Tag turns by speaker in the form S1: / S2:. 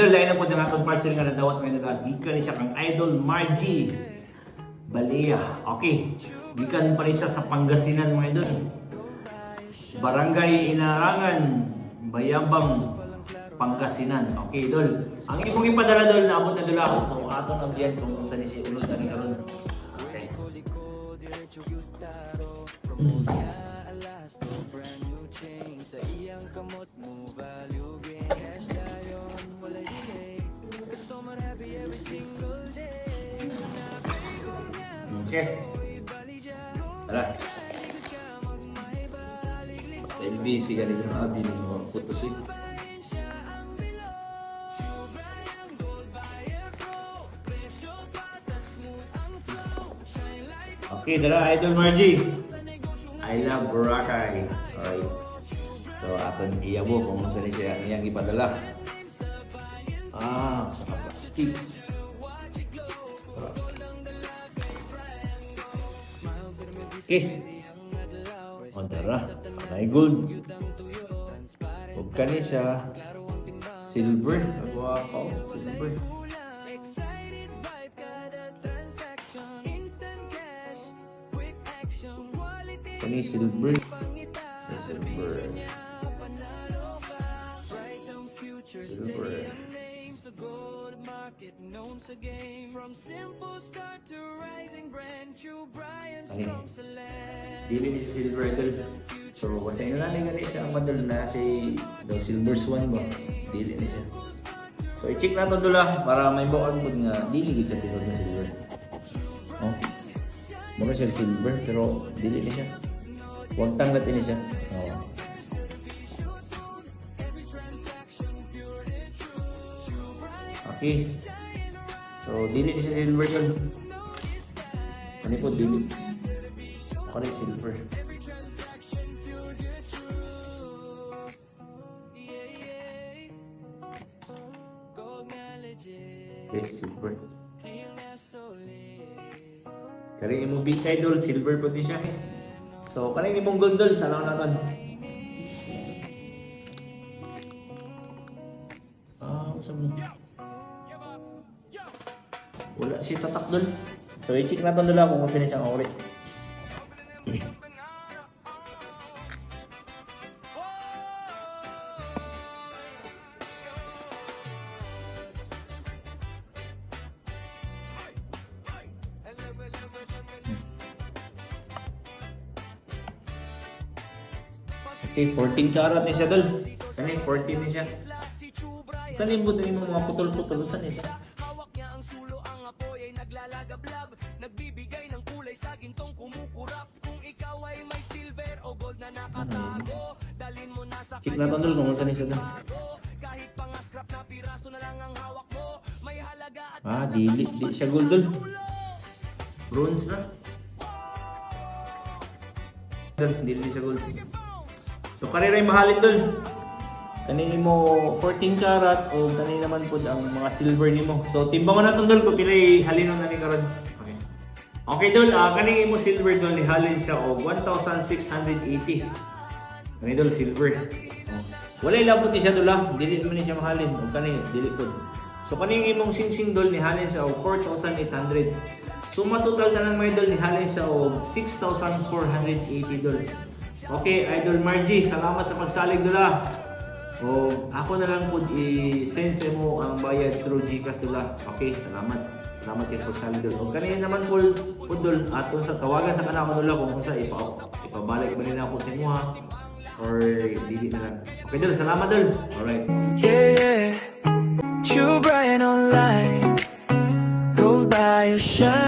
S1: Idol, lain na po ng atong parcel nga nadawat ngayon na gikan ni siya kang Idol Margie Balea. Okay, gikan pa rin siya sa Pangasinan mga idol. Barangay Inarangan, Bayambang, Pangasinan. Okay, idol. Ang imong ipadala dol na abot na dula ako. So ato nang diyan kung saan siya ulod na rin karon. Okay. Okay. Tara. Basta LBC galing ng abi ng mga putusik. Okay, tara Idol Margie. I love Boracay. Alright. So, aton iyabo kung saan siya iyang ipadala. Sa plastic. Okay. O, tara. May gold. Huwag ka niya siya. Silver. Nagawa ko. Silver. Ini silver. Silver. Silver. Ay, dili ni si silver idol. So, kasi nalani nga siya ang madal na si the silver swan ba? Dili ni siya. So, i-check nato dula para may bawal po nga dili gid sa tinod na silver. Oh. Mura siya silver pero dili ni siya. Huwag tanggat ini siya. Oh. Okay. So, dili ni siya silver yun. Ano po, dili. Ano yung silver? Okay, silver. Kaya yung big idol, silver po din siya. So, kanang imong gold doll, salaw na ton. Saan mo? Wala si tatak doll. So, i-check na ton doon kung saan siyang ori. Okay, 14 karat ni siya dol. Kani 14 ni siya. Kani mo din mo mga putol-putol sa ni siya. Nagbibigay ng kulay sa gintong kumukurap. Kung ikaw ay may silver o gold na nakatago, dalhin mo na sa
S2: check na dol kung saan ni siya dol.
S1: kahit pang scrap na piraso na lang ang hawak mo, may halaga at
S2: Dili siya gold dol.
S1: bronze na.
S2: Dili siya gold.
S1: So kaniray mahalin dol.
S2: Kani mo 14 karat o kani naman pud ang mga silver nimo.
S1: So timbangon naton dol ko pilay halinon na ni karon. Okay. Okay dol, kani mo silver dol ni halin siya og 1,680. Kani dol silver.
S2: Walay labot ni siya dol ha. Dili man ni siya mahalin o kani dili pud.
S1: So kani imong singsing dol ni halin siya og 4,800. So matotal na lang may dol ni halin siya og 6,480 dol. Okay, Idol Margie, salamat sa pagsalig dula. O ako na lang po i-send sa mo ang bayad through GCash dula. Okay, salamat. Salamat kayo sa pagsalig dula. O kanina naman po dul aton sa tawagan sa kanako dula kung sa ipabalik ba nila ako sa inyo ha or dili na lang. Okay dul, salamat dul. Alright.
S3: Yeah, True Brian online. Gold by your shine.